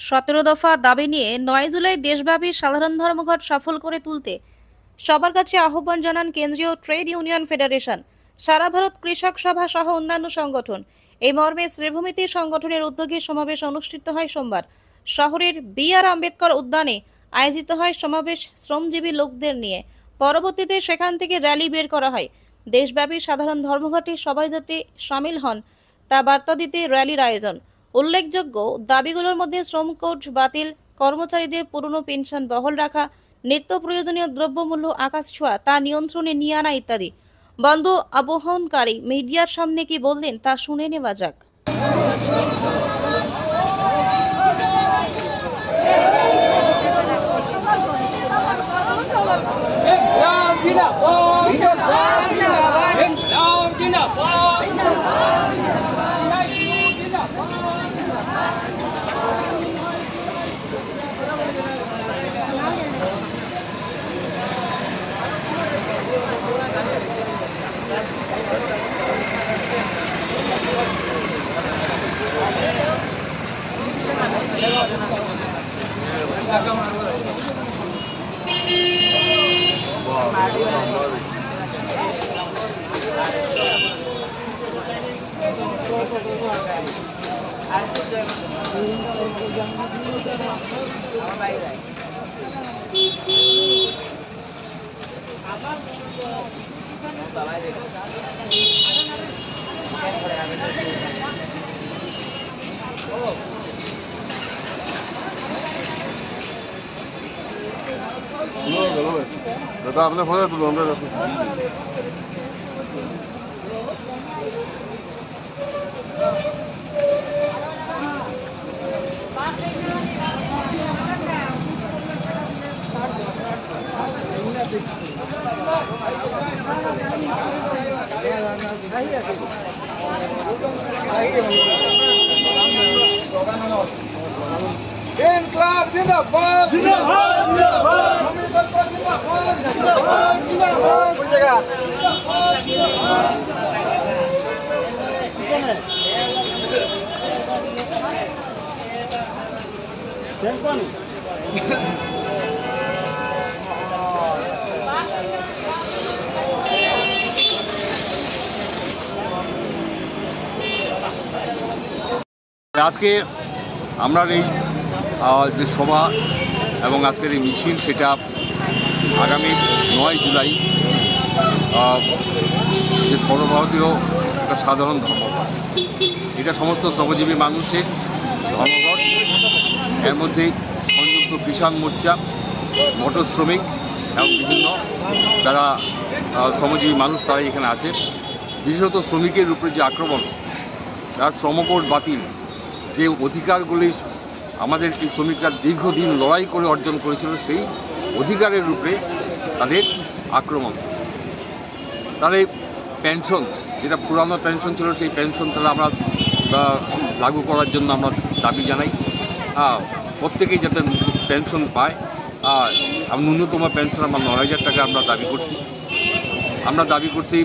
17 দফা দাবি নিয়ে 9 জুলাই দেশব্যাপী সাধারণ ধর্মঘট সফল করে তুলতে সবার কাছে আহ্বান জানান কেন্দ্রীয় ট্রেড ইউনিয়ন ফেডারেশন, সারা ভারত কৃষক সভা সহ অন্যান্য সংগঠন। এই মর্মে শ্রীভূমিতে সংগঠনের উদ্যোগে সমাবেশ অনুষ্ঠিত হয় সোমবার। শহরের বি.আর. আম্বেদকর উদ্যানে আয়োজিত হয় সমাবেশ শ্রমজীবী লোকদের নিয়ে। পরবর্তীতে সেখান থেকে র্যালি বের করা হয়। দেশব্যাপী সাধারণ ধর্মঘটে সবাই যাতে সামিল হন তা বার্তা দিতে র্যালির আয়োজন। উল্লেখযোগ্য দাবিগুলোর মধ্যে শ্রম কোড বাতিল, কর্মচারীদের পুরনো পেনশন বহাল রাখা, নিত্য প্রয়োজনীয় দ্রব্যমূল্য আকাশ ছোঁয়া তা নিয়ন্ত্রণে নিয়ে আনা ইত্যাদি। বন্ধ আবহনকারী মিডিয়ার সামনে কি বললেন তা শুনে নেওয়া যাক। দাদা আপনার ফোনে তুলুন আমরা ইনকলাব জিন্দাবাদ জিন্দাবাদ জিন্দাবাদ জিন্দাবাদ জিন্দাবাদ জিন্দাবাদ কোন জায়গা কোন আজকে আমরা এই যে সভা এবং আজকের এই মিছিল সেটা আগামী 9 জুলাই যে সর্বভারতীয় একটা সাধারণ ধর্মঘট, এটা সমস্ত শ্রমজীবী মানুষের ধর্মঘট। এর মধ্যে সংযুক্ত কিষাণ মোর্চা, মোটর শ্রমিক এবং বিভিন্ন যারা শ্রমজীবী মানুষ তারা এখানে আছে। বিশেষত শ্রমিকের উপরে যে আক্রমণ, তার শ্রমকোড বাতিল, যে অধিকারগুলি আমাদের এই শ্রমিকরা দীর্ঘদিন লড়াই করে অর্জন করেছিল, সেই অধিকারের উপরে তাদের আক্রমণ। তাদের পেনশন, যেটা পুরানো পেনশন ছিল, সেই পেনশন তারা আমরা লাগু করার জন্য আমরা দাবি জানাই। প্রত্যেকেই যাতে পেনশন পায়। ন্যূনতম পেনশন আমরা 9,000 টাকা আমরা দাবি করছি। আমরা দাবি করছি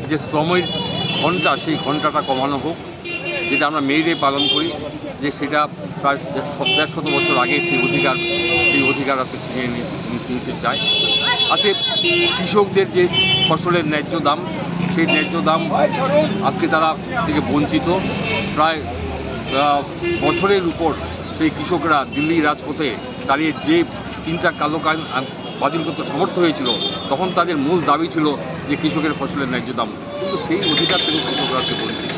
যে শ্রমের ঘন্টা, সেই ঘন্টাটা কমানো হোক, যেটা আমরা মেয়েরে পালন করি, যে সেটা প্রায় 150 বছর আগে সেই অধিকার আজকে ছিনিয়ে নিতে চায়। আজকে কৃষকদের যে ফসলের ন্যায্য দাম, সেই ন্যায্য দাম আজকে তারা থেকে বঞ্চিত। প্রায় বছরের উপর সেই কৃষকরা দিল্লি রাজপথে দাঁড়িয়ে যে 3টা কালো কানুন বাতিল করতে সমর্থ হয়েছিল, তখন তাদের মূল দাবি ছিল যে কৃষকের ফসলের ন্যায্য দাম, কিন্তু সেই অধিকার থেকে কৃষকরা বঞ্চিত।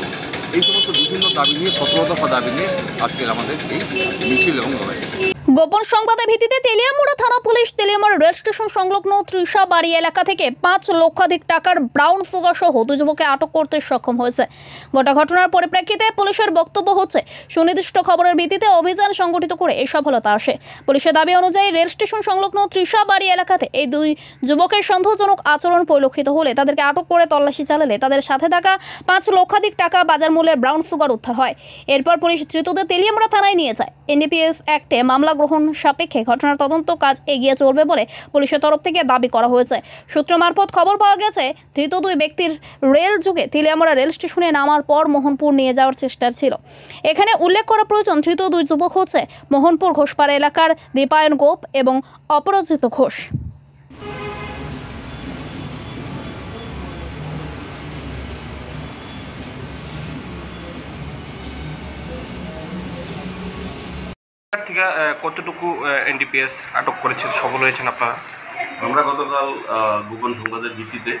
এই সমস্ত বিভিন্ন দাবি নিয়ে 17 দফা দাবি নিয়ে আজকের আমাদের এই মিছিল এবং লড়াই। গোপন সংবাদের ভিত্তিতে তেলিয়ামুড়া থানা পুলিশ তেলিয়ামুড়া রেল স্টেশন সংলগ্ন ত্রিশাবাড়ি এলাকা থেকে 5 লক্ষাধিক টাকার ব্রাউন সুগার সহ 2 যুবককে আটক করতে সক্ষম হয়েছে। গোটা ঘটনার পরিপ্রেক্ষিতে পুলিশের বক্তব্য হচ্ছে, সুনির্দিষ্ট খবরের ভিত্তিতে অভিযান সংগঠিত করে এই সফলতা আসে। পুলিশের দাবি অনুযায়ী রেল স্টেশন সংলগ্ন ত্রিশাবাড়ি এলাকাতে এই 2 যুবকের সন্দেহজনক আচরণ পরিলক্ষিত হলে তাদেরকে আটক করে তল্লাশি চালালে তাদের সাথে থাকা 5 লক্ষাধিক টাকা বাজার মূল্যের ব্রাউন সুগার উদ্ধার হয়। এরপর পুলিশ ধৃতদের তেলিয়ামুড়া থানায় নিয়ে যায়। এনডিপিএস অ্যাক্টে মামলা গ্রহণ সাপেক্ষে ঘটনার তদন্ত কাজ এগিয়ে চলবে বলে পুলিশের তরফ থেকে দাবি করা হয়েছে। সূত্র মারফত খবর পাওয়া গেছে, ধৃত দুই ব্যক্তির রেল যুগে তেলিয়ামুড়া রেল স্টেশনে নামার পর মোহনপুর নিয়ে যাওয়ার চেষ্টা ছিল। এখানে উল্লেখ করা প্রয়োজন, ধৃত দুই যুবক হচ্ছে মোহনপুর ঘোষপাড়া এলাকার দীপায়ন গোপ এবং অপরাজিত ঘোষ। থেকে কতটুকু এনডিপিএস আটক করেছেন, সফল হয়েছেন আপনারা? আমরা গতকাল গোপন সংবাদের ভিত্তিতে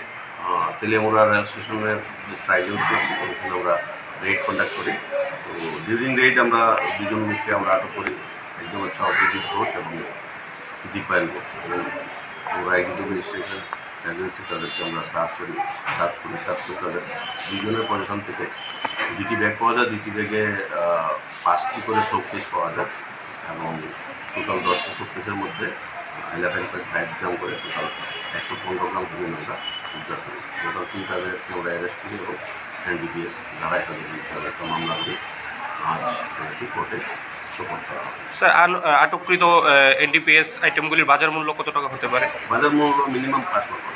তেলিয়ামুড়া রেল স্টেশনের যে ট্রাইজেল ছিল ওখানে আমরা রেড কন্ডাক্ট করি। তো ডিউরিং রেড আমরা দুজন লোককে আমরা আটক করি, একজন হচ্ছে অপরাজিত ঘোষ এবং দীপায়ন গোপ। এবং আমরা এক্সিকিউটিভ স্টেশন এজেন্সি তাদেরকে আমরা সার্চ করি তাদের দুজনের পজিশন থেকে দুটি ব্যাগ পাওয়া যায়। দুটি ব্যাগে 5টি করে শোকেস পাওয়া যায় এবং টোটাল 10টি শোকেসের মধ্যে 11.5 গ্রাম করে টোটাল 115 গ্রাম হিরোইন আমরা উদ্ধার করি। টোটাল 3 আমরা অ্যারেস্ট করি এবং এনডিপিএস ধারায় তাদেরকে মামলা করি। আজ কোর্টে সোপর্দ করা হয়। স্যার, আটককৃত এনডিপিএস আইটেমগুলির বাজার মূল্য কত টাকা হতে পারে? বাজার মূল্য মিনিমাম 5 লক্ষ।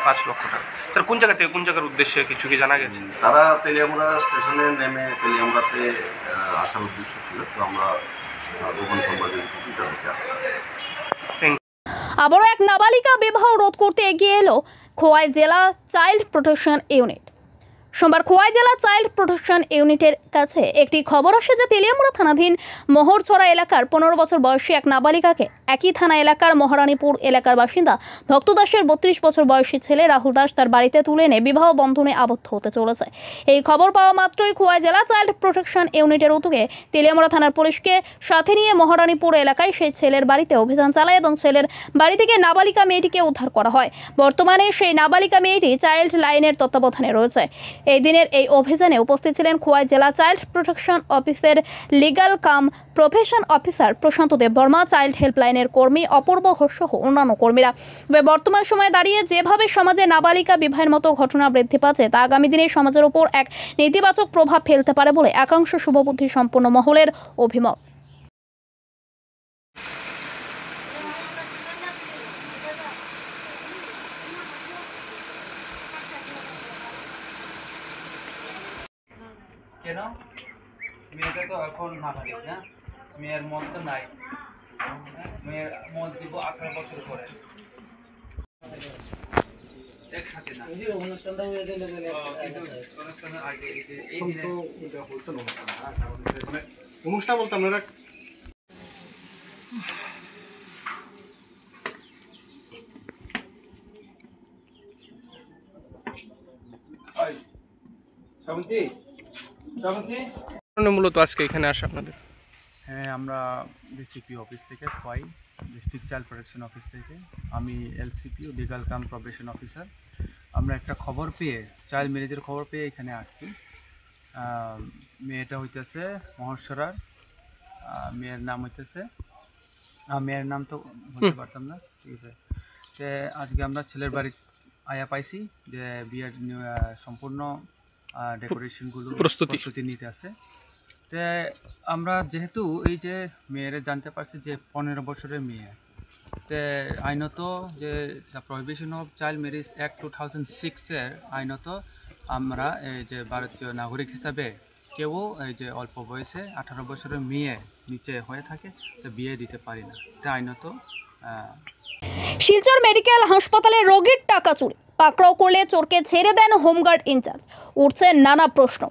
5 লক্ষ টাকা। স্যার, কোন জায়গা থেকে কোন জায়গার উদ্দেশ্যে কিছু কি জানা গেছে? তারা তেলিয়ামুড়া স্টেশনে নেমে তেলিয়ামুড়াতে আসার উদ্দেশ্য ছিল। তো আমরা গোপন সংবাদের ভিত্তিতে আবারও এক নাবালিকা বিবাহ রোধ করতে এগিয়ে এলো খোয়াই জেলা চাইল্ড প্রোটেকশন ইউনিট। সোমবার খোয়াই জেলা চাইল্ড প্রোটেকশন ইউনিটের কাছে একটি খবর আসে যে তেলিয়ামুড়া থানাধীন মোহরছড়া এলাকার 15 বছর বয়সী এক নাবালিকাকে একই থানা এলাকার মহারানীপুর এলাকার বাসিন্দা ভক্ত দাসের 32 বছর বয়সী ছেলে রাহুল দাস তার বাড়িতে তুলে এনে বিবাহ বন্ধনে আবদ্ধ হতে চলেছে। এই খবর পাওয়া মাত্রই খোয়াই জেলা চাইল্ড প্রোটেকশন ইউনিটের উদ্যোগে তেলিয়ামুড়া থানার পুলিশকে সাথে নিয়ে মহারানীপুর এলাকায় সেই ছেলের বাড়িতে অভিযান চালায় এবং ছেলের বাড়ি থেকে নাবালিকা মেয়েটিকে উদ্ধার করা হয়। বর্তমানে সেই নাবালিকা মেয়েটি চাইল্ড লাইনের তত্ত্বাবধানে রয়েছে। এই দিনের এই অভিযানে উপস্থিত ছিলেন খোয়াই জেলা চাইল্ড প্রোটেকশন অফিসের লিগ্যাল কাম প্রফেশন অফিসার প্রশান্ত দেব বর্মা, চাইল্ড হেল্পলাইনের কর্মী অপূর্ব ঘোষ সহ অন্যান্য কর্মীরা। তবে বর্তমান সময়ে দাঁড়িয়ে যেভাবে সমাজে নাবালিকা বিবাহের মতো ঘটনা বৃদ্ধি পাচ্ছে তা আগামী দিনে সমাজের উপর এক নেতিবাচক প্রভাব ফেলতে পারে বলে একাংশ শুভবুদ্ধি সম্পন্ন মহলের অভিমত। কেন মেয়েটা তো এখন নাবালিক না, মেয়ের মন তো নাই, মেয়ের মন দিব 18 বছর পরে। একসাথে না অনুষ্ঠানের আগে এই দিনে অনুষ্ঠান বলতে আপনারা মূলত আজকে এখানে আসা আপনাদের? হ্যাঁ, আমরা ডিসিপি অফিস থেকে Khowai district child protection office থেকে আমি এলসিপি ও লিগাল কাম প্রবেশন অফিসার। আমরা একটা খবর পেয়ে, চাইল্ড ম্যারেজের খবর পেয়ে এখানে আসছি। মেয়েটা হইতেছে মহর্ষরার, মেয়ের নাম হইতেছে, মেয়ের নাম তো বলতে পারতাম না, ঠিক আছে। তো আজকে আমরা ছেলের বাড়ি আয়া পাইছি যে বিয়ের সম্পূর্ণ ডেকোরেশনগুলো প্রস্তুতি নিতে আছে। তো আমরা যেহেতু এই যে মেয়েরা জানতে পারছি যে 15 বছরের মেয়ে, তো আইনত যে the prohibition of child marriage act 2006-এর আইনত আমরা এই যে ভারতীয় নাগরিক হিসাবে কেউ এই যে অল্প বয়সে 18 বছরের মেয়ে নিচে হয়ে থাকে তো বিয়ে দিতে পারি না, তো আইনত। শিলচর মেডিকেল হাসপাতালে রোগীর টাকা চুরি, পাকড়াও করলে চোরকে ছেড়ে দেন হোমগার্ড ইনচার্জ। উঠছে নানা প্রশ্ন।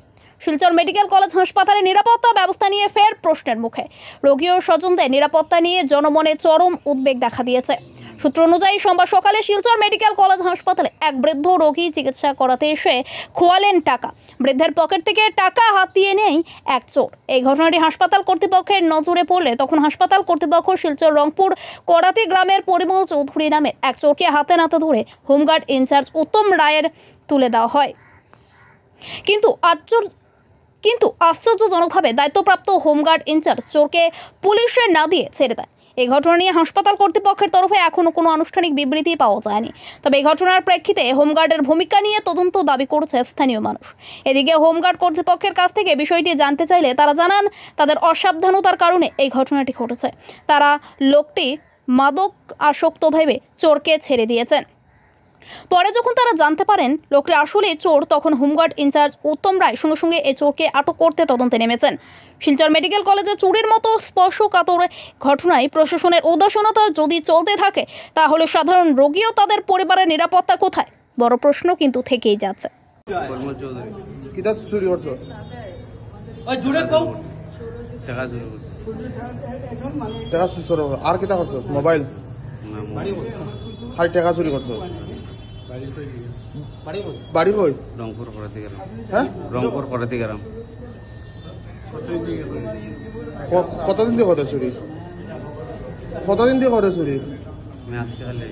শিলচর মেডিকেল কলেজ হাসপাতালে নিরাপত্তা ব্যবস্থা নিয়ে ফের প্রশ্নের মুখে। রোগী ও স্বজনদের নিরাপত্তা নিয়ে জনমনে চরম উদ্বেগ দেখা দিয়েছে। সূত্র অনুযায়ী সোমবার সকালে শিলচর মেডিকেল কলেজ হাসপাতালে এক বৃদ্ধ রোগী চিকিৎসা করাতে এসে খোয়ালেন টাকা। বৃদ্ধের পকেট থেকে টাকা হাতিয়ে নেয় এক চোর। এই ঘটনাটি হাসপাতাল কর্তৃপক্ষের নজরে পড়লে তখন হাসপাতাল কর্তৃপক্ষ শিলচর রংপুর করাতি গ্রামের পরিমল চৌধুরী নামের এক চোরকে হাতে নাতে ধরে হোমগার্ড ইনচার্জ উত্তম রায়ের তুলে দেওয়া হয়। কিন্তু আশ্চর্যজনকভাবে দায়িত্বপ্রাপ্ত হোমগার্ড ইনচার্জ চোরকে পুলিশে না দিয়ে ছেড়ে দেয়। এই ঘটনা নিয়ে হাসপাতাল কর্তৃপক্ষের তরফে এখনও কোনো আনুষ্ঠানিক বিবৃতি পাওয়া যায়নি। তবে এই ঘটনার প্রেক্ষিতে হোমগার্ডের ভূমিকা নিয়ে তদন্ত দাবি করেছে স্থানীয় মানুষ। এদিকে হোমগার্ড কর্তৃপক্ষের কাছ থেকে বিষয়টি জানতে চাইলে তারা জানান তাদের অসাবধানতার কারণে এই ঘটনাটি ঘটেছে। তারা লোকটি মাদক আসক্ত ভেবে চোরকে ছেড়ে দিয়েছেন। পরে যখন তারা জানতে পারেন লোকটি আসলে চোর, তখন হোমগার্ড ইনচার্জ উত্তম রায় সঙ্গে সঙ্গে এই চোরকে আটক করতে তদন্তে নেমেছেন। শিলচর মেডিকেল কলেজে চুরির মতো স্পর্শকাতর ঘটনায় প্রশাসনের উদাসীনতা যদি চলতে থাকে তাহলে সাধারণ রোগী ও তাদের পরিবারের নিরাপত্তা কোথায়? বড় প্রশ্ন কিন্তু থেকেই যাচ্ছে। আর কিতা করছ? মোবাইল খালি টাকা চুরি করছ? বাড়ি কই? রংপুর করাতে গেলাম। হ্যাঁ, রংপুর করাতে গেলাম। কতদিন দিয়ে করে চুরি? কতদিন দিয়ে করে চুরি? আমি আজকে খালি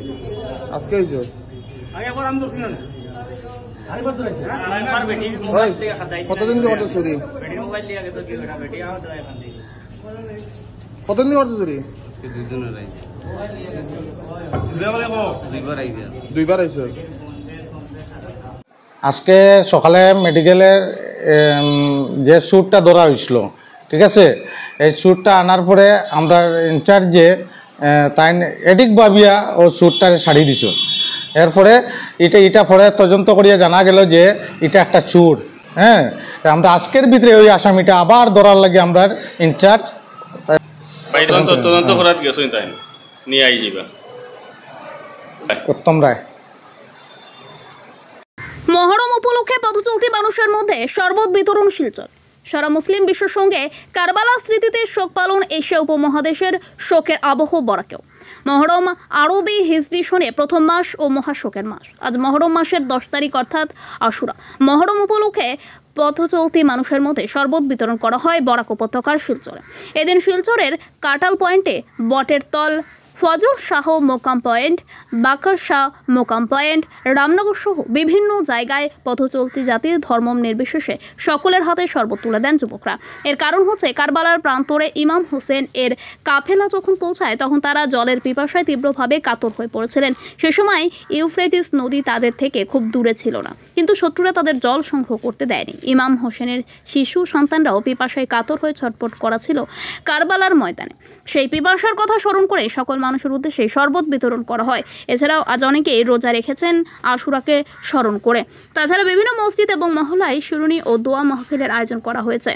আজকে হয়েছ? কতদিন দিয়ে করতে চুরি? কতদিন দিয়ে করতে চুরি? আজকে 2 দিন হলো। দুইবার আইছ? আজকে সকালে মেডিকেলের যে স্যুটটা ধরা হয়েছিল, ঠিক আছে, এই স্যুটটা আনার পরে আমরা ইনচার্জে তাই এডিক ভাবিয়া ও স্যুটটারে ছাড়ি দিছ। এরপরে এটা পরে তদন্ত করিয়া জানা গেল যে এটা একটা চুর। হ্যাঁ, আমরা আজকের ভিতরে ওই আসামিটা আবার ধরার লাগে আমরা ইনচার্জ তদন্ত করার গেছেন, তাই নিয়ে আই যাবা উত্তম রায়। মহরম উপলক্ষে পথচলতি মানুষের মধ্যে শরবত বিতরণ শিলচর। সারা মুসলিম বিশ্বের সঙ্গে কারবালা স্মৃতিতে শোক পালন এশিয়া উপমহাদেশের শোকের আবহ বরাকেও। মহরম আরবি হিজরি সনে প্রথম মাস ও মহাশোকের মাস। আজ মহরম মাসের 10 তারিখ অর্থাৎ আশুরা। মহরম উপলক্ষে পথচলতি মানুষের মধ্যে শরবত বিতরণ করা হয় বরাক উপত্যকার শিলচরে। এদিন শিলচরের কাটাল পয়েন্টে বটের তল, ফজর শাহ মোকাম পয়েন্ট, বাকার শাহ মোকাম পয়েন্ট, রামনগর সহ বিভিন্ন জায়গায় পথচলতি জাতির ধর্ম নির্বিশেষে সকলের হাতে শরবত তুলে দেন যুবকরা। এর কারণ হচ্ছে কারবালার প্রান্তরে ইমাম হোসেন এর কাফেলা যখন পৌঁছায় তখন তারা জলের পিপাসায় তীব্রভাবে কাতর হয়ে পড়েছিলেন। সে সময় ইউফ্রেটিস নদী তাদের থেকে খুব দূরে ছিল না, কিন্তু শত্রুরা তাদের জল সংগ্রহ করতে দেয়নি। ইমাম হোসেনের শিশু সন্তানরাও পিপাসায় কাতর হয়ে ছটফট করা ছিল কারবালার ময়দানে। সেই পিপাসার কথা স্মরণ করে সকল মানুষের উদ্দেশ্যে শরবত বিতরণ করা হয়। এছাড়াও আজ অনেকেই রোজা রেখেছেন আশুরাকে স্মরণ করে। তাছাড়া বিভিন্ন মসজিদ এবং মহল্লায় শিরুনি ও দোয়া মাহফিলের আয়োজন করা হয়েছে।